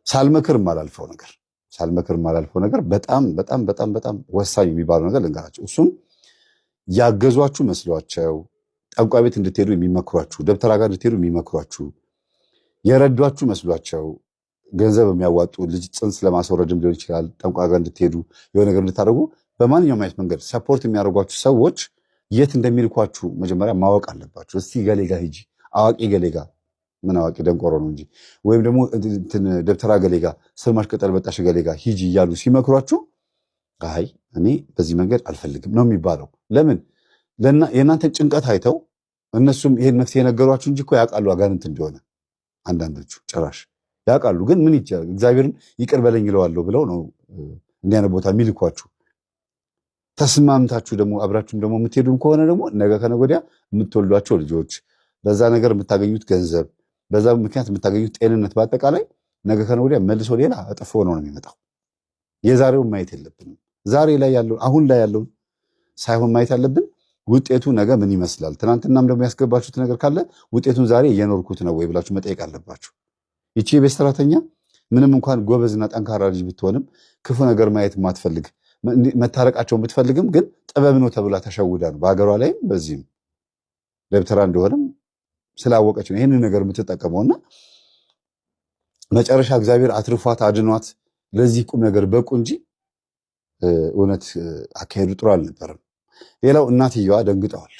ሳልመክር ማላልፈው ነገር በጣም በጣም በጣም በጣም ወሳኝ የሚባለው ነገር ልንገራቸው። እሱም ያገዟችሁ መስሏቸው ጠንቋይ ቤት እንድትሄዱ የሚመክሯችሁ፣ ደብተራ ጋር እንድትሄዱ የሚመክሯችሁ፣ የረዷችሁ መስሏቸው ገንዘብ የሚያዋጡ ልጅ ጽንስ ለማስወረድም ሊሆን ይችላል፣ ጠንቋይ ጋር እንድትሄዱ የሆነ ነገር እንድታደርጉ በማንኛውም አይነት መንገድ ሰፖርት የሚያደርጓችሁ ሰዎች የት እንደሚልኳችሁ መጀመሪያ ማወቅ አለባችሁ። እስቲ ገሌ ጋ ሂጂ፣ አዋቂ ገሌ ጋ፣ ምን አዋቂ ደንቆሮ ነው እንጂ፣ ወይም ደግሞ ደብተራ ገሌ ጋ፣ ስርማሽ ቅጠል በጣሽ ገሌ ጋ ሂጂ እያሉ ሲመክሯችሁ አይ እኔ በዚህ መንገድ አልፈልግም ነው የሚባለው። ለምን? የእናንተን ጭንቀት አይተው እነሱም ይሄን መፍትሄ የነገሯችሁ እንጂ እኮ ያውቃሉ አጋንንት እንደሆነ። አንዳንዶቹ ጭራሽ ያውቃሉ፣ ግን ምን ይቻላል እግዚአብሔርን ይቅር በለኝ ይለዋለሁ ብለው ነው እንዲያነ ቦታ የሚልኳችሁ። ተስማምታችሁ ደግሞ አብራችሁም ደግሞ የምትሄዱም ከሆነ ደግሞ ነገ ከነገ ወዲያ የምትወልዷቸው ልጆች፣ በዛ ነገር የምታገኙት ገንዘብ፣ በዛ ምክንያት የምታገኙት ጤንነት፣ በአጠቃላይ ነገ ከነገ ወዲያ መልሶ ሌላ እጥፎ ነው የሚመጣው። የዛሬውን ማየት የለብንም። ዛሬ ላይ ያለውን አሁን ላይ ያለውን ሳይሆን ማየት ያለብን ውጤቱ ነገ ምን ይመስላል። ትናንትናም ደግሞ ያስገባችሁት ነገር ካለ ውጤቱን ዛሬ እየኖርኩት ነው ወይ ብላችሁ መጠየቅ አለባችሁ። ይቺ የቤት ሰራተኛ ምንም እንኳን ጎበዝና ጠንካራ ልጅ ብትሆንም ክፉ ነገር ማየት ማትፈልግ መታረቃቸውን ብትፈልግም ግን ጥበብ ነው ተብላ ተሸውዳ ነው በሀገሯ ላይም በዚህም ደብተራ እንደሆነም ስላወቀች ነው ይህንን ነገር የምትጠቀመውና መጨረሻ እግዚአብሔር አትርፏት አድኗት ለዚህ ቁም ነገር በቁ እንጂ እውነት አካሄዱ ጥሩ አልነበረም። ሌላው እናትየዋ ደንግጠዋል።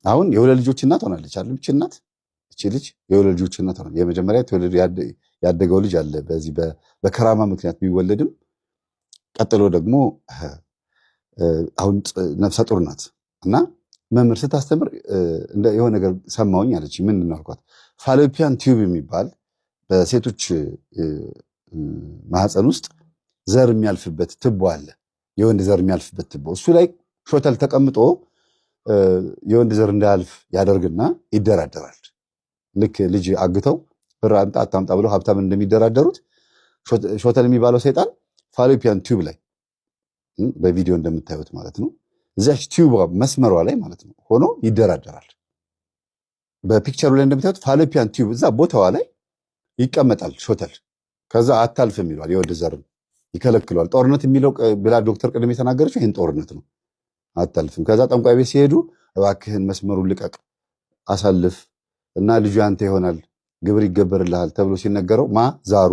አሁን የሁለት ልጆች እናት ሆናለች አይደል? እቺ ልጅ የሁለት ልጆች እናት ሆናለች። የመጀመሪያ ያደገው ልጅ አለ በዚህ በከራማ ምክንያት ቢወለድም ቀጥሎ ደግሞ አሁን ነፍሰ ጡር ናት እና መምህር ስታስተምር የሆነ ነገር ሰማሁኝ አለች። ምንድን ነው አልኳት። ፋሎፒያን ቲዩብ የሚባል በሴቶች ማህፀን ውስጥ ዘር የሚያልፍበት ትቦ አለ። የወንድ ዘር የሚያልፍበት ትቦ፣ እሱ ላይ ሾተል ተቀምጦ የወንድ ዘር እንዳያልፍ ያደርግና ይደራደራል። ልክ ልጅ አግተው ብር አምጣ አታምጣ ብለው ሀብታም እንደሚደራደሩት ሾተል የሚባለው ሰይጣን ፋሎፒያን ቲዩብ ላይ በቪዲዮ እንደምታዩት ማለት ነው፣ እዚያች ቲዩብ መስመሯ ላይ ማለት ነው ሆኖ ይደራደራል። በፒክቸሩ ላይ እንደምታዩት ፋሎፒያን ቲዩብ እዛ ቦታዋ ላይ ይቀመጣል ሾተል። ከዛ አታልፍም ይሏል፣ የወንድ ዘርም ይከለክለዋል። ጦርነት የሚለው ብላ ዶክተር ቅድም የተናገረችው ይህን ጦርነት ነው። አታልፍም። ከዛ ጠንቋይ ቤት ሲሄዱ እባክህን መስመሩን ልቀቅ አሳልፍ እና ልጁ ያንተ ይሆናል ግብር ይገበርልሃል ተብሎ ሲነገረው ዛሩ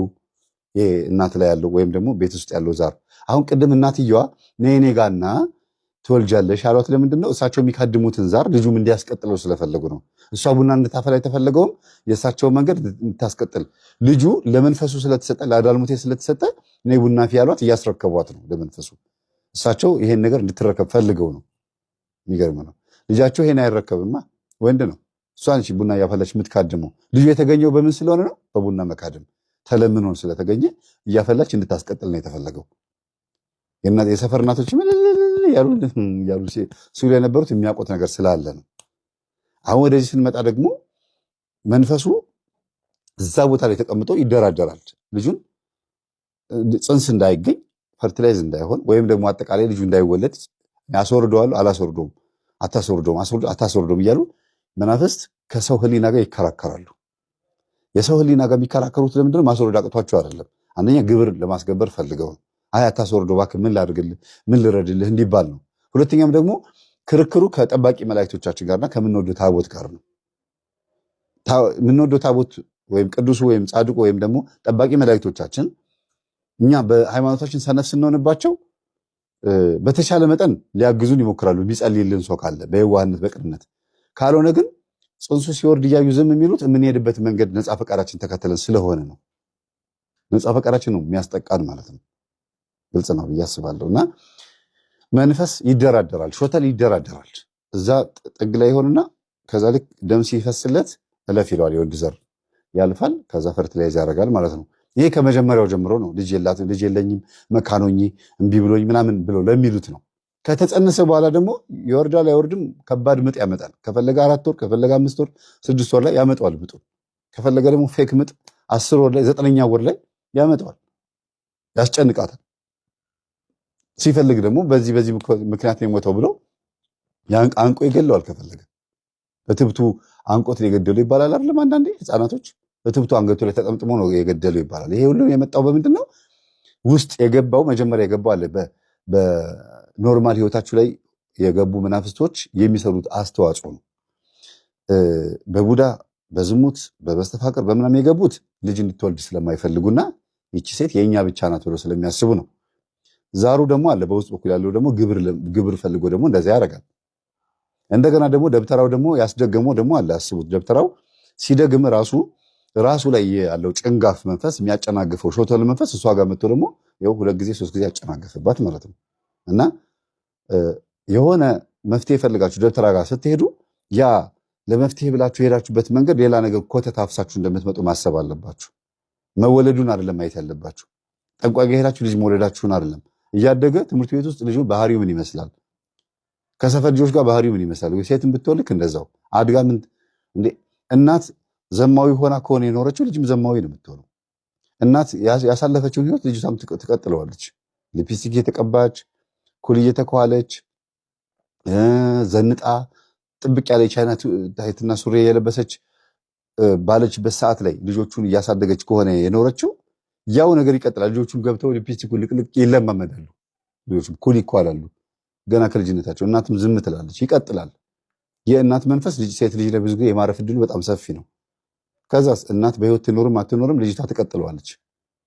ይሄ እናት ላይ ያለው ወይም ደግሞ ቤት ውስጥ ያለው ዛር። አሁን ቅድም እናትየዋ ነኔ ጋና ትወልጃለሽ አሏት። ለምንድን ነው? እሳቸው የሚካድሙትን ዛር ልጁም እንዲያስቀጥለው ስለፈለጉ ነው። እሷ ቡና እንድታፈላ የተፈለገውም የእሳቸው መንገድ እንድታስቀጥል፣ ልጁ ለመንፈሱ ስለተሰጠ ለአዳልሞቴ ስለተሰጠ እኔ ቡና ፊ ያሏት እያስረከቧት ነው ለመንፈሱ። እሳቸው ይሄን ነገር እንድትረከብ ፈልገው ነው። የሚገርም ነው። ልጃቸው ይሄን አይረከብማ፣ ወንድ ነው። እሷ ነች ቡና እያፈላች የምትካድመው። ልጁ የተገኘው በምን ስለሆነ ነው? በቡና መካደም ተለምኖን ስለተገኘ እያፈላች እንድታስቀጥል ነው የተፈለገው። የሰፈር እናቶች ያሉ ሲሉ የነበሩት የሚያውቁት ነገር ስላለ ነው። አሁን ወደዚህ ስንመጣ ደግሞ መንፈሱ እዛ ቦታ ላይ ተቀምጦ ይደራደራል። ልጁን ጽንስ እንዳይገኝ ፈርቲላይዝ እንዳይሆን ወይም ደግሞ አጠቃላይ ልጁ እንዳይወለድ ያስወርደዋለሁ አላስወርደውም አታስወርደውም እያሉ መናፍስት ከሰው ህሊና ጋር ይከራከራሉ። የሰው ህሊና ጋር የሚከራከሩት ለምንድን ነው? ማስወረድ አቅቷቸው አይደለም። አንደኛ ግብር ለማስገበር ፈልገው ነው። አይ አታስወርደው እባክህ ምን ላድርግልህ ምን ልረድልህ እንዲባል ነው። ሁለተኛም ደግሞ ክርክሩ ከጠባቂ መላእክቶቻችን ጋርና ከምንወደው ታቦት ጋር ነው። የምንወደው ታቦት ወይም ቅዱሱ ወይም ጻድቁ ወይም ደግሞ ጠባቂ መላእክቶቻችን እኛ በሃይማኖታችን ሰነፍ ስንሆንባቸው በተሻለ መጠን ሊያግዙን ይሞክራሉ፣ የሚጸልይልን ሰው ካለ በየዋህነት በቅንነት። ካልሆነ ግን ጽንሱ ሲወርድ እያዩ ዝም የሚሉት የምንሄድበት መንገድ ነፃ ፈቃዳችን ተከተለን ስለሆነ ነው። ነፃ ፈቃዳችን ነው የሚያስጠቃን ማለት ነው። ግልጽ ነው ብዬ አስባለሁ። እና መንፈስ ይደራደራል፣ ሾተል ይደራደራል። እዛ ጥግ ላይ ይሆንና ከዛ ልክ ደም ሲፈስለት እለፍ ይለዋል። የወንድ ዘር ያልፋል፣ ከዛ ፈርቲላይዝ ያደርጋል ማለት ነው። ይሄ ከመጀመሪያው ጀምሮ ነው። ልጅ የለኝም መካኖኝ እምቢ ብሎኝ ምናምን ብሎ ለሚሉት ነው። ከተጸነሰ በኋላ ደግሞ ይወርዳል አይወርድም፣ ከባድ ምጥ ያመጣል። ከፈለገ 4 ወር ከፈለገ 5 ወር 6 ወር ላይ ያመጣዋል ምጡ። ከፈለገ ደግሞ ፌክ ምጥ 10 ወር ላይ 9ኛ ወር ላይ ያመጣዋል፣ ያስጨንቃታል። ሲፈልግ ደግሞ በዚህ ምክንያት ነው የሞተው ብሎ አንቆ ይገለዋል። ከፈለገ በትብቱ አንቆት የገደሉ ይባላል አይደለም? አንዳንዴ ህፃናቶች እትብቱ አንገቱ ላይ ተጠምጥሞ ነው የገደሉ ይባላል። ይሄ ሁሉ የመጣው በምንድን ነው? ውስጥ የገባው መጀመሪያ የገባው አለ በኖርማል ህይወታችሁ ላይ የገቡ መናፍስቶች የሚሰሩት አስተዋጽኦ ነው። በቡዳ በዝሙት በመስተፋቅር በምናም የገቡት ልጅ እንድትወልድ ስለማይፈልጉና ይቺ ሴት የኛ ብቻ ናት ብለው ስለሚያስቡ ነው። ዛሩ ደግሞ አለ በውስጥ በኩል ያለው ደግሞ ግብር ፈልጎ ደግሞ እንደዛ ያደርጋል። እንደገና ደግሞ ደብተራው ደግሞ ያስደገመው ደግሞ አለ። አስቡት፣ ደብተራው ሲደግም ራሱ ላይ ያለው ጭንጋፍ መንፈስ የሚያጨናግፈው ሾተል መንፈስ እሷ ጋር መጥቶ ደግሞ ይኸው 2 ጊዜ 3 ጊዜ ያጨናገፈባት ማለት ነው። እና የሆነ መፍትሄ ፈልጋችሁ ደብተራ ጋር ስትሄዱ ያ ለመፍትሄ ብላችሁ የሄዳችሁበት መንገድ ሌላ ነገር ኮተት አፍሳችሁ እንደምትመጡ ማሰብ አለባችሁ። መወለዱን አይደለም ማየት ያለባችሁ። ጠንቋይ ጋር ሄዳችሁ ልጅ መውለዳችሁን አይደለም። እያደገ ትምህርት ቤት ውስጥ ልጁ ባህሪው ምን ይመስላል፣ ከሰፈር ልጆች ጋር ባህሪው ምን ይመስላል፣ ሴትን ብትወልክ እንደዛው አድጋ ምን እንዴ እናት ዘማዊ ሆና ከሆነ የኖረችው ልጅም ዘማዊ ነው የምትሆነው። እናት ያሳለፈችውን ህይወት ልጅቷም ትቀጥለዋለች። ሊፕስቲክ እየተቀባች ኩል እየተኳለች ዘንጣ ጥብቅ ያለ ቻይና ታይትና ሱሪ የለበሰች ባለችበት ሰዓት ላይ ልጆቹን እያሳደገች ከሆነ የኖረችው ያው ነገር ይቀጥላል። ልጆቹን ገብተው ሊፕስቲኩን ልቅልቅ ይለማመዳሉ። ልጆቹም ኩል ይኳላሉ ገና ከልጅነታቸው። እናትም ዝም ትላለች፣ ይቀጥላል። የእናት መንፈስ ሴት ልጅ ላይ ብዙ ጊዜ የማረፍ ዕድሉ በጣም ሰፊ ነው። ከዛስ እናት በህይወት ትኖርም አትኖርም ልጅቷ ትቀጥለዋለች።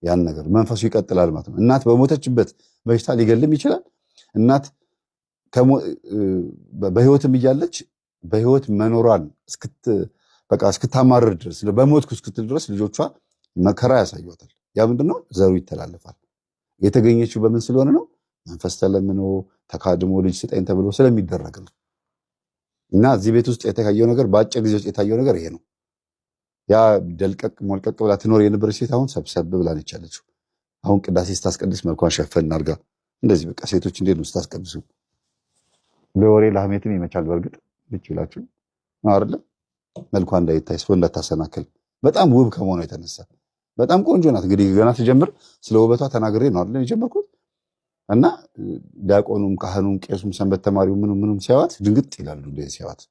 ያን ነገር መንፈሱ ይቀጥላል ማለት ነው። እናት በሞተችበት በሽታ ሊገልም ይችላል። እናት በህይወትም እያለች በህይወት መኖሯን እስክታማርር ድረስ በሞትኩ እስክትል ድረስ ልጆቿ መከራ ያሳዩታል። ያ ምንድነው? ዘሩ ይተላለፋል። የተገኘችው በምን ስለሆነ ነው? መንፈስ ተለምኖ ተካድሞ ልጅ ስጠኝ ተብሎ ስለሚደረግ ነው። እና እዚህ ቤት ውስጥ የታየው ነገር በአጭር ጊዜ ውስጥ የታየው ነገር ይሄ ነው። ያ ደልቀቅ ሞልቀቅ ብላ ትኖር የነበረች ሴት አሁን ሰብሰብ ብላ ነች ያለችው። አሁን ቅዳሴ ስታስቀድስ መልኳን ሸፈን አድርጋ እንደዚህ በቃ ሴቶች እንዴት ነው ስታስቀድሱ? ለወሬ ለሐሜትም ይመቻል። በእርግጥ ልጅ ይላችሁ አይደለም መልኳ እንዳይታይ ሰው እንዳታሰናክል በጣም ውብ ከመሆኗ የተነሳ በጣም ቆንጆ ናት። እንግዲህ ገና ትጀምር ስለ ውበቷ ተናግሬ ነው አይደል የጀመርኩት። እና ዲያቆኑም ካህኑም ቄሱም ሰንበት ተማሪው ምኑም ሲያዋት ድንግጥ ይላሉ። እንደዚህ ሲያዋት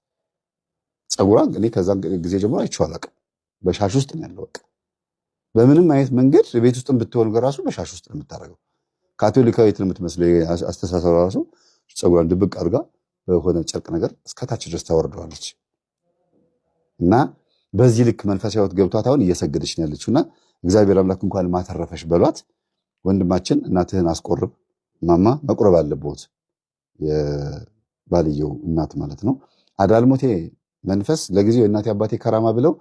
ፀጉሯን እኔ ከዛ ጊዜ ጀምሮ አይቼው አላውቅም። በሻሽ ውስጥ ነው ያለው። በቃ በምንም አይነት መንገድ ቤት ውስጥ ብትሆን ራሱ በሻሽ ውስጥ ነው የምታደርገው። ካቶሊካዊት ነው የምትመስለው። አስተሳሰብ ራሱ ፀጉሯን ድብቅ አድርጋ በሆነ ጨርቅ ነገር እስከታች ድረስ ታወርደዋለች። እና በዚህ ልክ መንፈሳዊ ሕይወት ገብቷት አሁን እየሰገደች ነው ያለችውና እግዚአብሔር አምላክ እንኳን ማተረፈሽ በሏት። ወንድማችን እናትህን አስቆርብ። ማማ መቁረብ አለበት። የባልየው እናት ማለት ነው። አዳልሞቴ መንፈስ ለጊዜው የእናቴ አባቴ ከራማ ብለው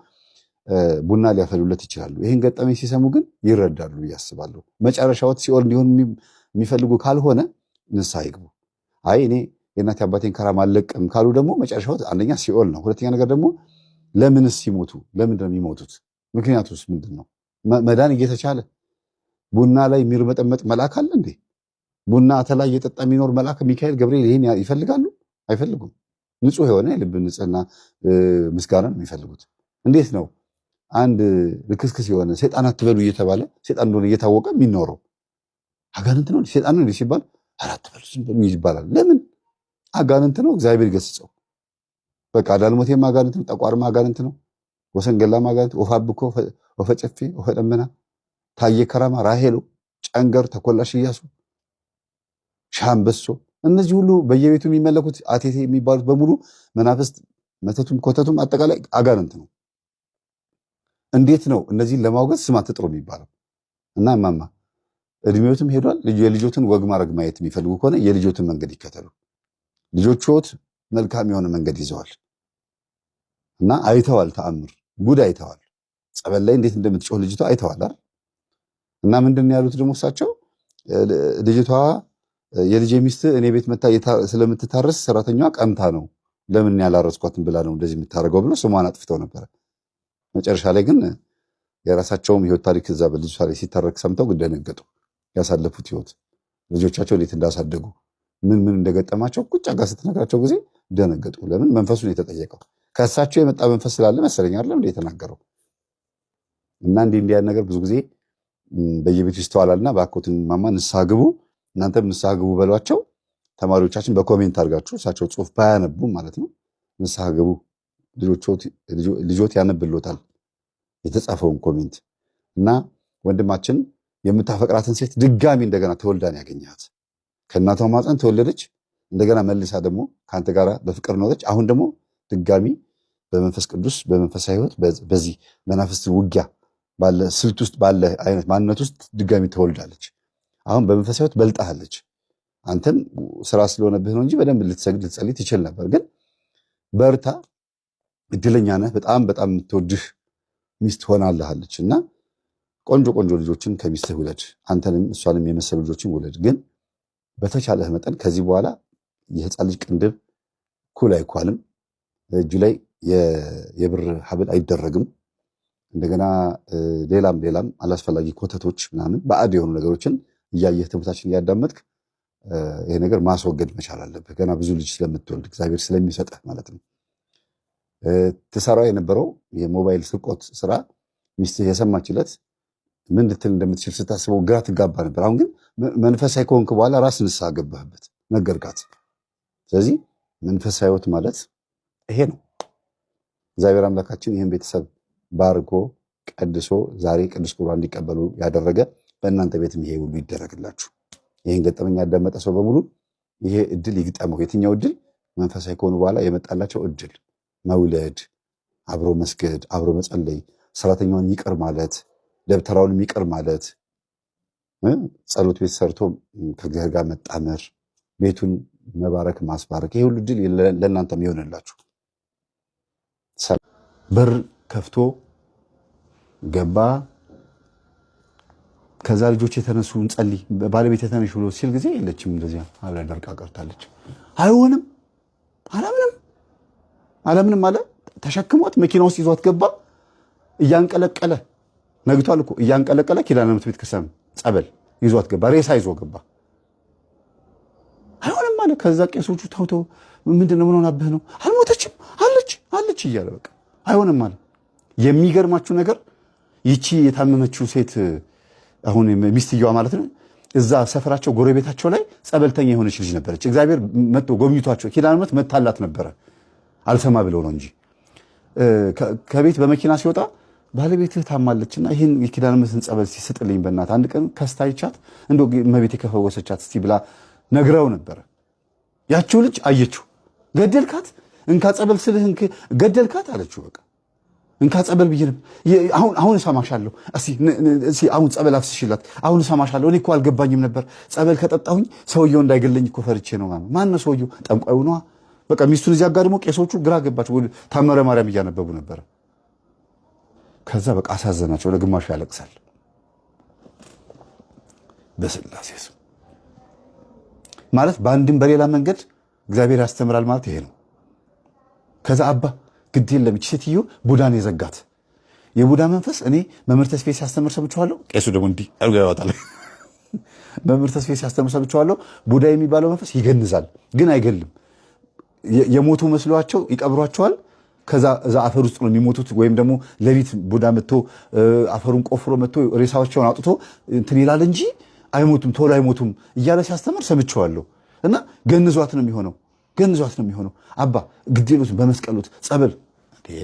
ቡና ሊያፈሉለት ይችላሉ። ይህን ገጠመኝ ሲሰሙ ግን ይረዳሉ ብዬ አስባለሁ። መጨረሻዎት ሲኦል እንዲሆን የሚፈልጉ ካልሆነ ንስሐ ይግቡ። አይ እኔ የእናቴ አባቴን ከራማ አልለቅም ካሉ ደግሞ መጨረሻዎት አንደኛ ሲኦል ነው። ሁለተኛ ነገር ደግሞ ለምንስ ሲሞቱ ለምንድን ነው የሚሞቱት? ምክንያቱስ ምንድን ነው? መዳን እየተቻለ ቡና ላይ የሚርመጠመጥ መልአክ አለ እንዴ? ቡና አተላ እየጠጣ የሚኖር መልአክ ሚካኤል ገብርኤል ይሄን ይፈልጋሉ? አይፈልጉም። ንጹህ የሆነ የልብ ንጽህና ምስጋና ነው የሚፈልጉት። እንዴት ነው አንድ ልክስክስ የሆነ ሰይጣን አትበሉ እየተባለ ሰይጣን እንደሆነ እየታወቀ የሚኖረው? አጋንንት ነው ሰይጣን ነው ሲባል አራት በሉ ይባላል። ለምን? አጋንንት ነው። እግዚአብሔር ይገስጸው። በቃ ዳልሞቴም አጋንንት ነው። ጠቋርማ አጋንንት ነው። ወሰንገላማ አጋንንት፣ ወፋብኮ፣ ወፈጨፌ፣ ወፈደመና፣ ታየ ከራማ፣ ራሄሎ፣ ጨንገር፣ ተኮላሽ፣ እያሱ፣ ሻምበሶ እነዚህ ሁሉ በየቤቱ የሚመለኩት አቴቴ የሚባሉት በሙሉ መናፍስት፣ መተቱም ኮተቱም አጠቃላይ አጋንንት ነው። እንዴት ነው እነዚህን ለማውገዝ ስም አትጥሩ የሚባለው? እና ማማ እድሜዎትም ሄዷል። የልጆትን ወግ ማድረግ ማየት የሚፈልጉ ከሆነ የልጆትን መንገድ ይከተሉ። ልጆችዎት መልካም የሆነ መንገድ ይዘዋል እና አይተዋል። ተአምር ጉድ አይተዋል። ጸበል ላይ እንዴት እንደምትጮህ ልጅቷ አይተዋል አይደል? እና ምንድን ያሉት ደግሞ እሳቸው ልጅቷ የልጄ ሚስት እኔ ቤት መታ ስለምትታረስ ሰራተኛዋ ቀምታ ነው ለምን ያላረስኳትን ብላ ነው እንደዚህ የምታደርገው ብሎ ስሟን አጥፍተው ነበረ። መጨረሻ ላይ ግን የራሳቸውም ህይወት ታሪክ እዛ በልጅቷ ላይ ሲተረክ ሰምተው ግን ደነገጡ። ያሳለፉት ህይወት ልጆቻቸው እንዴት እንዳሳደጉ ምን እንደገጠማቸው ቁጭ አጋ ስትነግራቸው ጊዜ ደነገጡ። ለምን? መንፈሱን የተጠየቀው ከእሳቸው የመጣ መንፈስ ስላለ መሰለኝ አይደለም እንደ የተናገረው። እና እንዲህ ያን ነገር ብዙ ጊዜ በየቤቱ ይስተዋላልና ባኮትን ማማ ንስሐ ግቡ፣ እናንተም ንስሐ ግቡ በሏቸው። ተማሪዎቻችን በኮሜንት አድርጋችሁ እሳቸው ጽሁፍ ባያነቡ ማለት ነው ንስሐ ግቡ ልጆት ያነብሎታል የተጻፈውን ኮሜንት እና ወንድማችን የምታፈቅራትን ሴት ድጋሚ እንደገና ተወልዳን ያገኛት ከእናቷ ማፀን ተወለደች። እንደገና መልሳ ደግሞ ከአንተ ጋር በፍቅር ኖረች። አሁን ደግሞ ድጋሚ በመንፈስ ቅዱስ በመንፈሳዊ ሕይወት በዚህ መናፍስት ውጊያ ባለ ስልት ውስጥ ባለ አይነት ማንነት ውስጥ ድጋሚ ተወልዳለች። አሁን በመንፈሳዊ ሕይወት በልጣለች። አንተም ስራ ስለሆነብህ ነው እንጂ በደንብ ልትሰግድ ልትጸልይ ትችል ነበር። ግን በርታ፣ እድለኛ ነህ። በጣም በጣም የምትወድህ ሚስት ሆናልሃለች እና ቆንጆ ቆንጆ ልጆችን ከሚስትህ ውለድ። አንተንም እሷንም የመሰሉ ልጆችን ውለድ። ግን በተቻለህ መጠን ከዚህ በኋላ የህፃን ልጅ ቅንድብ ኩል አይኳልም። እጁ ላይ የብር ሀብል አይደረግም። እንደገና ሌላም አላስፈላጊ ኮተቶች ምናምን ባዕድ የሆኑ ነገሮችን እያየህ ትምህርታችን እያዳመጥክ ይሄ ነገር ማስወገድ መቻል አለብህ። ገና ብዙ ልጅ ስለምትወልድ እግዚአብሔር ስለሚሰጥህ ማለት ነው። ትሰራው የነበረው የሞባይል ስርቆት ስራ ሚስትህ የሰማችለት ምን ልትል እንደምትችል ስታስበው ግራ ትጋባ ነበር። አሁን ግን መንፈሳዊ ከሆንክ በኋላ ራስ ንስሐ ገባህበት፣ ነገርካት። ስለዚህ መንፈሳዊ ሕይወት ማለት ይሄ ነው። እግዚአብሔር አምላካችን ይህን ቤተሰብ ባርኮ ቀድሶ ዛሬ ቅዱስ ቁርባን እንዲቀበሉ ያደረገ በእናንተ ቤትም ይሄ ሁሉ ይደረግላችሁ። ይህን ገጠመኝ ያዳመጠ ሰው በሙሉ ይሄ እድል ይግጠመው። የትኛው እድል? መንፈሳዊ ከሆኑ በኋላ የመጣላቸው እድል፣ መውለድ፣ አብሮ መስገድ፣ አብሮ መጸለይ፣ ሰራተኛውን ይቅር ማለት፣ ደብተራውንም ይቅር ማለት፣ ጸሎት ቤት ሰርቶ ከእግዚአብሔር ጋር መጣመር፣ ቤቱን መባረክ ማስባረክ፣ ይሄ ሁሉ እድል ለእናንተም ይሆንላችሁ። በር ከፍቶ ገባ። ከዛ ልጆች የተነሱ እንጸልይ ባለቤት የተነሽ ብሎ ሲል ጊዜ የለችም። እንደዚያ አብራ ደርቃ ቀርታለች። አይሆንም አለምንም አለ። ተሸክሟት መኪና ውስጥ ይዟት ገባ። እያንቀለቀለ ነግቷል እኮ እያንቀለቀለ ኪዳነ ምሕረት ቤተ ክርስቲያን ጸበል ይዟት ገባ። ሬሳ ይዞ ገባ። አይሆንም አለ። ከዛ ቄሶቹ ተውተው ምንድነው ምን ሆናብህ ነው? አልሞተችም አለች እያለ በቃ አይሆንም አለ። የሚገርማችሁ ነገር ይቺ የታመመችው ሴት አሁን ሚስትየዋ ማለት ነው እዛ ሰፈራቸው ጎረቤታቸው ላይ ጸበልተኛ የሆነች ልጅ ነበረች። እግዚአብሔር መጥቶ ጎብኝቷቸው ኪዳነ ምሕረት መታላት ነበረ። አልሰማ ብለው ነው እንጂ ከቤት በመኪና ሲወጣ ባለቤትህ ታማለችና ይህን የኪዳነ ምሕረትን ጸበል ሲስጥልኝ በእናትህ አንድ ቀን ከስታይቻት እንደው እመቤቴ ከፈወሰቻት እስቲ ብላ ነግረው ነበረ። ያችው ልጅ አየችው። ገደልካት? እንካ ጸበል ስልህ ገደልካት አለችው። በቃ እንካ ጸበል ብዬ አሁን እሰማሻለሁ። እስቲ አሁን ጸበል አፍስሽላት፣ አሁን እሰማሻለሁ። እኔ እኮ አልገባኝም ነበር ጸበል ከጠጣሁኝ ሰውየው እንዳይገለኝ እኮ ፈርቼ ነው። ማን ነው ሰውየው? ጠንቋዩ ነዋ። በቃ ሚስቱን እዚያ ጋር ደግሞ ቄሶቹ ግራ ገባቸው። ታምረ ማርያም እያነበቡ ነበረ። ከዛ በቃ አሳዘናቸው። ለግማሹ ያለቅሳል። በስላሴ ስም ማለት በአንድም በሌላ መንገድ እግዚአብሔር ያስተምራል ማለት ይሄ ነው። ከዛ አባ ግድ የለም ይህች ሴትዮ ቡዳን የዘጋት የቡዳ መንፈስ እኔ መምህር ተስፋዬ ሲያስተምር ሰምቼዋለሁ። ቄሱ ደግሞ እንዲህ አድርጎ ያወጣል። መምህር ተስፋዬ ሲያስተምር ሰምቼዋለሁ። ቡዳ የሚባለው መንፈስ ይገንዛል፣ ግን አይገልም። የሞቱ መስሏቸው ይቀብሯቸዋል። ከዛ እዛ አፈር ውስጥ ነው የሚሞቱት። ወይም ደግሞ ሌሊት ቡዳ መጥቶ አፈሩን ቆፍሮ መጥቶ ሬሳቸውን አውጥቶ እንትን ይላል እንጂ አይሞቱም፣ ቶሎ አይሞቱም እያለ ሲያስተምር ሰምቼዋለሁ። እና ገንዟት ነው የሚሆነው። አባ ግዴሉት በመስቀሉት ጸበል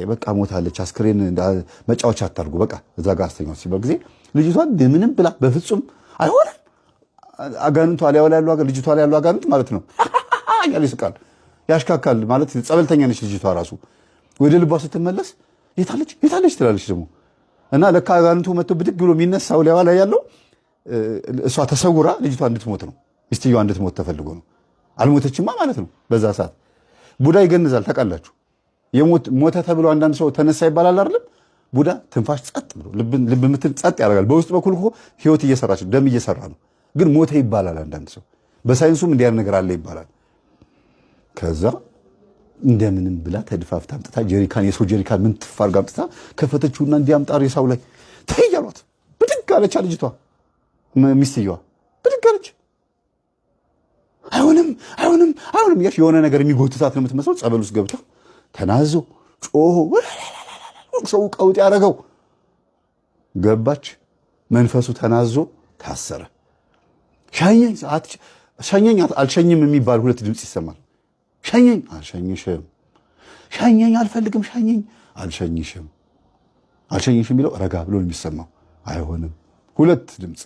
በቃ ሞታለች፣ አስክሬን መጫወቻ አታርጉ፣ በቃ እዛ ጋር አስተኛው ሲባል ጊዜ ልጅቷን ምንም ብላ በፍጹም አይሆንም። አጋንንቱ አሊያው ላይ ያለው ልጅቷ ላይ ያለው አጋንንት ማለት ነው ያለ ይስቃል፣ ያሽካካል ማለት ጸበልተኛ ነች ልጅቷ ራሱ። ወደ ልቧ ስትመለስ የታለች ትላለች ደግሞ እና ለካ አጋንንቱ መጥቶ ብድግ ብሎ የሚነሳው ላይ ያለው እሷ ተሰውራ ልጅቷ እንድትሞት ነው፣ ሚስትየዋ እንድትሞት ተፈልጎ ነው። አልሞተችማ ማለት ነው። በዛ ሰዓት ቡዳ ይገንዛል። ታውቃላችሁ፣ ሞተ ተብሎ አንዳንድ ሰው ተነሳ ይባላል አይደለም? ቡዳ ትንፋሽ ጸጥ ብሎ ልብ ምትል ጸጥ ያደርጋል። በውስጥ በኩል እኮ ህይወት እየሰራች ደም እየሰራ ነው፣ ግን ሞተ ይባላል። አንዳንድ ሰው በሳይንሱም እንዲያ ነገር አለ ይባላል። ከዛ እንደምንም ብላ ተድፋፍታ አምጥታ ጀሪካን፣ የሰው ጀሪካን ምን ትፋርጋ አምጥታ ከፈተችውና እንዲያምጣ ሬሳው ላይ ተያሏት። ብድግ አለች ልጅቷ፣ ሚስትየዋ ብድግ አለች። አይሆንም እያልሽ የሆነ ነገር የሚጎትታት ነው የምትመስለው። ጸበል ውስጥ ገብታ ተናዞ ጮሆ ሰው ቀውጥ ያደረገው ገባች። መንፈሱ ተናዞ ታሰረ። ሸኘኝ አልሸኝም የሚባል ሁለት ድምፅ ይሰማል። ሸኘኝ አልሸኝሽም፣ ሻኘኝ አልፈልግም ሻኘኝ አልሸኝሽም የሚለው ረጋ ብሎ የሚሰማው አይሆንም። ሁለት ድምፅ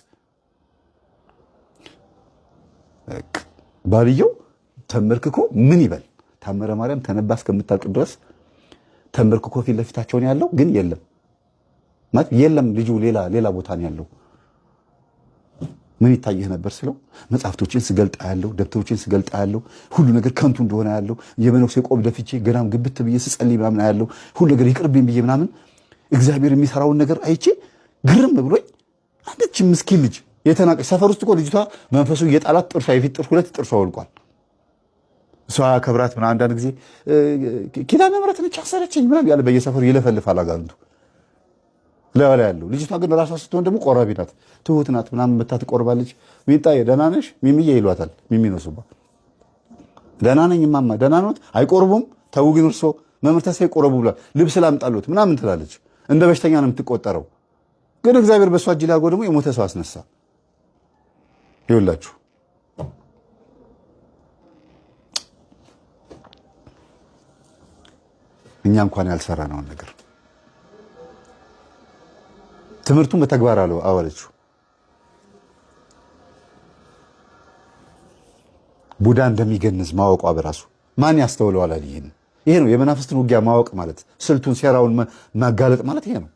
ባልየው ተንበርክኮ ምን ይበል? ታምረ ማርያም ተነባ እስከምታልቅ ድረስ ተንበርክኮ ፊት ለፊታቸውን ያለው ግን የለም ማለት የለም። ልጁ ሌላ ቦታ ነው ያለው። ምን ይታየህ ነበር ስለው መጽሐፍቶችን ስገልጣ ያለው ደብተሮችን ስገልጣ ያለው ሁሉ ነገር ከንቱ እንደሆነ ያለው የመነኩሴ ቆብ ደፍቼ ገናም ግብት ብዬ ስጸልይ ምናምን ያለው ሁሉ ነገር ይቅርብኝ ብዬ ምናምን እግዚአብሔር የሚሰራውን ነገር አይቼ ግርም ብሎኝ አንደች ምስኪን ልጅ የተናቀች ሰፈር ውስጥ እኮ ልጅቷ መንፈሱ እየጣላት ጥርሷ የፊት ጥርስ ሁለት ጥርሷ ወልቋል። እሷ ከብራት ምናምን አንዳንድ ጊዜ ኪዳነ ምሕረት ነች አሰረችኝ ምናምን ያለ በየሰፈሩ ይለፈልፋል አጋንንቱ ለወላ ያለው። ልጅቷ ግን ራሷ ስትሆን ደግሞ ቆራቢ ናት፣ ትሁት ናት ምናምን መታ ትቆርባለች። ሚጣዬ ደህና ነሽ ሚሚዬ ይሏታል። ሚሚ ነው ስባ ደህና ነኝ ማማ ደህና ነዎት? አይቆርቡም ተው ግን እርሶ መምህር ተስፋዬ ቆረቡ ብሏል። ልብስ ላምጣሎት ምናምን ትላለች። እንደ በሽተኛ ነው የምትቆጠረው። ግን እግዚአብሔር በሷ እጅ ላይ አድርጎ ደግሞ የሞተ ሰው አስነሳ። ይኸውላችሁ እኛ እንኳን ያልሰራነውን ነገር ትምህርቱን በተግባር አዋለችው። ቡዳ እንደሚገንዝ ማወቋ በራሱ ማን ያስተውለዋል? ይሄ ነው የመናፍስትን ውጊያ ማወቅ ማለት፣ ስልቱን ሴራውን ማጋለጥ ማለት ይሄ ነው።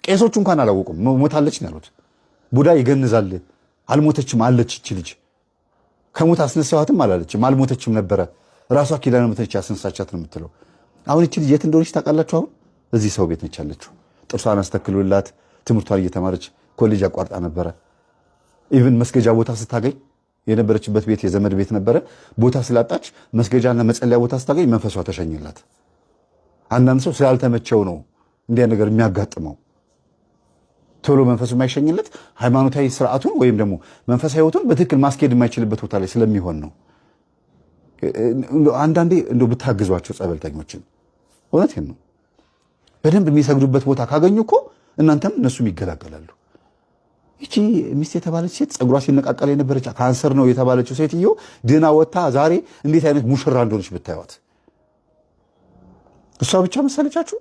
ቄሶቹ እንኳን አላወቁም። ሞታለች ነው ያሉት። ቡዳ ይገንዛል። አልሞተችም አለች እቺ ልጅ። ከሞት አስነሳዋትም አላለችም፣ አልሞተችም ነበረ። ራሷ ኪዳነ ምሕረት ያስነሳቻት ነው የምትለው። አሁን እቺ ልጅ የት እንደሆነች ታውቃላችሁ? አሁን እዚህ ሰው ቤት ነች ያለችው። ጥርሷን አስተክሎላት ትምህርቷን እየተማረች ኮሌጅ አቋርጣ ነበረ። ኢቭን መስገጃ ቦታ ስታገኝ የነበረችበት ቤት የዘመድ ቤት ነበረ። ቦታ ስላጣች መስገጃና መጸለያ ቦታ ስታገኝ መንፈሷ ተሸኝላት። አንዳንድ ሰው ስላልተመቸው ነው እንዲያ ነገር የሚያጋጥመው። ቶሎ መንፈሱ የማይሸኝለት ሃይማኖታዊ ስርዓቱን ወይም ደግሞ መንፈሳዊ ህይወቱን በትክክል ማስኬድ የማይችልበት ቦታ ላይ ስለሚሆን ነው። አንዳንዴ እንደው ብታግዟቸው ጸበልተኞችን፣ እውነቴን ነው። በደንብ የሚሰግዱበት ቦታ ካገኙ እኮ እናንተም እነሱም ይገላገላሉ። ይቺ ሚስት የተባለች ሴት ጸጉሯ ሲነቃቀል የነበረች ካንሰር ነው የተባለችው ሴትዮ ድና ወጥታ ዛሬ እንዴት አይነት ሙሽራ እንደሆነች ብታዩት። እሷ ብቻ መሰለቻችሁ?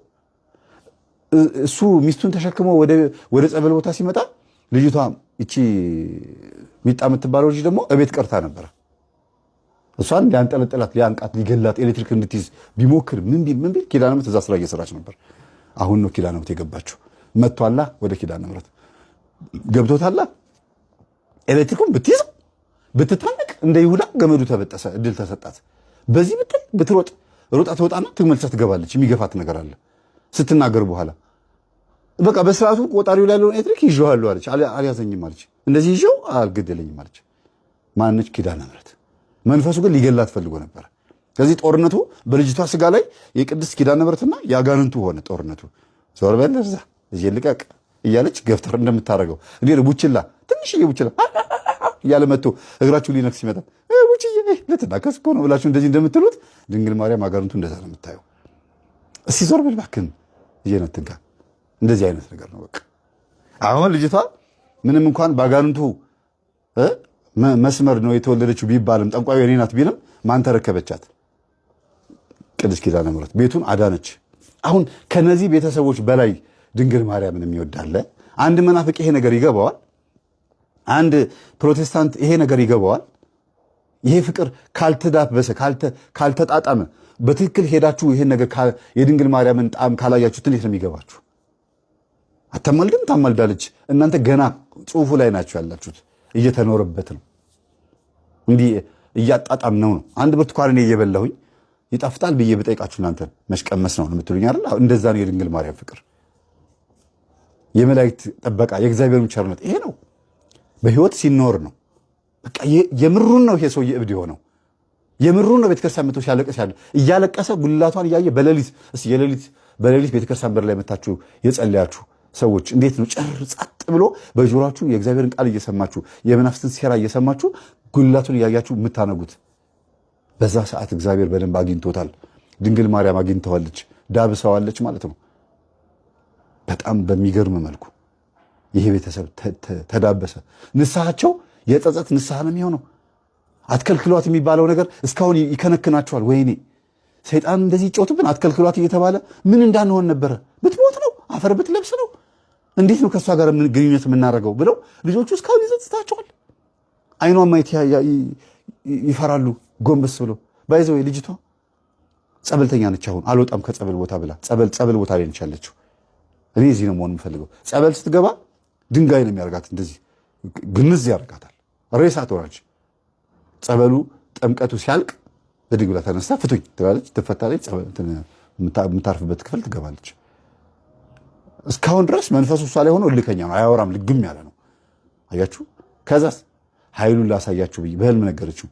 እሱ ሚስቱን ተሸክሞ ወደ ጸበል ቦታ ሲመጣ ልጅቷ ይቺ ሚጣ የምትባለው ልጅ ደግሞ እቤት ቀርታ ነበረ። እሷን ሊያንጠለጥላት፣ ሊያንቃት፣ ሊገላት ኤሌክትሪክ እንድትይዝ ቢሞክር ምን ቢል ኪዳነ ምሕረት እዛ ስራ እየሰራች ነበር። አሁን ነው ኪዳነ ምሕረት የገባችው። መጥቷላ ወደ ኪዳነ ምሕረት ገብቶታላ። ኤሌክትሪኩን ብትይዘው ብትታነቅ እንደ ይሁዳ ገመዱ ተበጠሰ፣ እድል ተሰጣት። በዚህ ብትሮጥ ሮጣ ትወጣና ትመልሳ ትገባለች። የሚገፋት ነገር አለ። ስትናገር በኋላ በቃ በስርዓቱ ቆጣሪው ላይ ያለውን ኤሌክትሪክ ይዤዋለሁ አለች። አልያዘኝም አለች። እንደዚህ ይዤው አልገደለኝም አለች። ማነች? ኪዳነ ምሕረት። መንፈሱ ግን ሊገላት ፈልጎ ነበር። ከዚህ ጦርነቱ በልጅቷ ስጋ ላይ የቅድስት ኪዳነ ምሕረትና የአጋንንቱ ሆነ ጦርነቱ። ዞር በል እዛ ልጄ ልቀቅ እያለች ገፍተር እንደምታደርገው እንዴ ቡችላ፣ ትንሽዬ ቡችላ እያለ መጥቶ እግራችሁ ሊነክስ ይመጣል። ቡችዬ ልትናከስ እኮ ነው ብላችሁ እንደዚህ እንደምትሉት ድንግል ማርያም አጋንንቱ እንደዛ ነው የምታየው። እስቲ ዞር በል እባክህን እየነትንካ እንደዚህ አይነት ነገር ነው። በቃ አሁን ልጅቷ ምንም እንኳን በአጋንንቱ መስመር ነው የተወለደችው ቢባልም ጠንቋዩ የኔ ናት ቢልም ማን ተረከበቻት? ቅድስት ኪዳነ ምሕረት ቤቱን አዳነች። አሁን ከነዚህ ቤተሰቦች በላይ ድንግል ማርያምን የሚወዳለ አንድ መናፍቅ ይሄ ነገር ይገባዋል። አንድ ፕሮቴስታንት ይሄ ነገር ይገባዋል። ይሄ ፍቅር ካልተዳበሰ ካልተጣጣመ በትክክል ሄዳችሁ ይሄን ነገር የድንግል ማርያምን ጣዕም ካላያችሁት እንዴት ነው የሚገባችሁ? አታማልድም? ታማልዳለች። እናንተ ገና ጽሑፉ ላይ ናችሁ ያላችሁት። እየተኖረበት ነው። እንዲህ እያጣጣም ነው። አንድ ብርቱካን እኔ እየበላሁኝ ይጣፍጣል ብዬ ብጠይቃችሁ እናንተ መሽቀመስ ነው የምትሉኝ አይደል? እንደዛ ነው የድንግል ማርያም ፍቅር፣ የመላእክት ጥበቃ፣ የእግዚአብሔርን ቸርነት። ይሄ ነው በህይወት ሲኖር ነው። በቃ የምሩን ነው ይሄ ሰውዬ እብድ የሆነው። የምሩን ነው ቤተክርስቲያን መጥቶ ሲያለቅስ ያለ እያለቀሰ ጉልላቷን እያየ በሌሊት ቤተክርስቲያን በር ላይ መታችሁ የጸለያችሁ ሰዎች እንዴት ነው ጭር ጸጥ ብሎ በጆሮአችሁ የእግዚአብሔርን ቃል እየሰማችሁ የመናፍስትን ሴራ እየሰማችሁ ጉልላቱን እያያችሁ የምታነጉት? በዛ ሰዓት እግዚአብሔር በደንብ አግኝቶታል። ድንግል ማርያም አግኝተዋለች፣ ዳብሰዋለች ማለት ነው። በጣም በሚገርም መልኩ ይሄ ቤተሰብ ተዳበሰ። ንስሐቸው የጸጸት ንስሐ ነው የሚሆነው። አትከልክሏት የሚባለው ነገር እስካሁን ይከነክናቸዋል። ወይኔ ሰይጣን እንደዚህ ይጮትብን አትከልክሏት እየተባለ ምን እንዳንሆን ነበረ። ብትሞት ነው አፈር ብትለብስ ነው እንዴት ነው ከሷ ጋር ግንኙነት የምናደርገው ብለው ልጆቹ እስካሁን ይዘጽታቸዋል። አይኗን ማየት ይፈራሉ። ጎንበስ ብሎ ባይዘው ልጅቷ ጸበልተኛ ነች። አሁን አልወጣም ከጸበል ቦታ ብላ ጸበል ቦታ ላይ ነች ያለችው። እኔ እዚህ ነው መሆን የምፈልገው። ጸበል ስትገባ ድንጋይ ነው የሚያርጋት፣ እንደዚህ ግንዝ ያርጋታል። ሬሳ ትሆናለች። ጸበሉ ጥምቀቱ ሲያልቅ በድግ ብላ ተነስታ ፍቱኝ ትላለች፣ ትፈታለች። የምታርፍበት ክፍል ትገባለች። እስካሁን ድረስ መንፈሱ እሷ ላይ ሆኖ እልከኛ ነው፣ አያወራም፣ ልግም ያለ ነው። አያችሁ። ከዛስ ኃይሉን ላሳያችሁ ብዬ በህልም ነገረችው።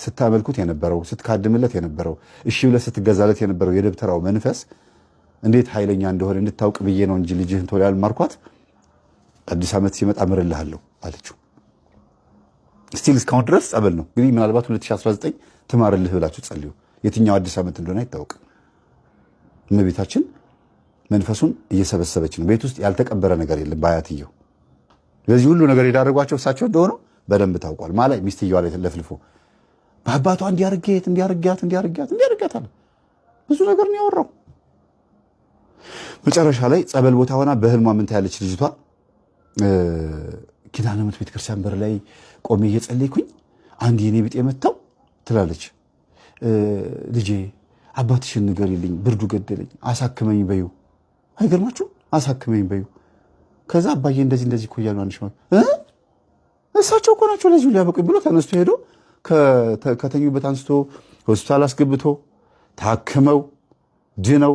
ስታመልኩት የነበረው ስትካድምለት የነበረው እሺ ብለህ ስትገዛለት የነበረው የደብተራው መንፈስ እንዴት ኃይለኛ እንደሆነ እንድታውቅ ብዬ ነው እንጂ ልጅህን ቶሎ ያልማርኳት አዲስ ዓመት ሲመጣ ምርልሃለሁ አለችው። ስቲል እስካሁን ድረስ ጸበል ነው። እንግዲህ ምናልባት 2019 ትማርልህ ብላችሁ ጸልዩ። የትኛው አዲስ ዓመት እንደሆነ አይታወቅም። እመቤታችን መንፈሱን እየሰበሰበች ነው። ቤት ውስጥ ያልተቀበረ ነገር የለም። በአያትየው ለዚህ ሁሉ ነገር የዳረጓቸው እሳቸው እንደሆነ በደንብ ታውቋል። ማለት ሚስትየዋ ላይ ለፍልፎ በአባቷ እንዲያርጋት አለ። ብዙ ነገር ነው ያወራው። መጨረሻ ላይ ጸበል ቦታ ሆና በህልሟ ምን ታያለች ልጅቷ? ኪዳነ ምሕረት ቤተክርስቲያን በር ላይ ቆሜ እየጸለይኩኝ አንድ የኔ ቢጤ መጣው ትላለች። ልጄ አባትሽን ንገሪልኝ፣ ብርዱ ገደለኝ፣ አሳክመኝ በዩ። አይገርማችሁ? አሳክመኝ በዩ። ከዛ አባዬ እንደዚህ እኮ እያሉ አንሽ እሳቸው እኮ ናቸው ለዚሁ ሊያበቁኝ ብሎ ተነስቶ ሄዶ ከተኙበት አንስቶ ሆስፒታል አስገብቶ ታክመው ድነው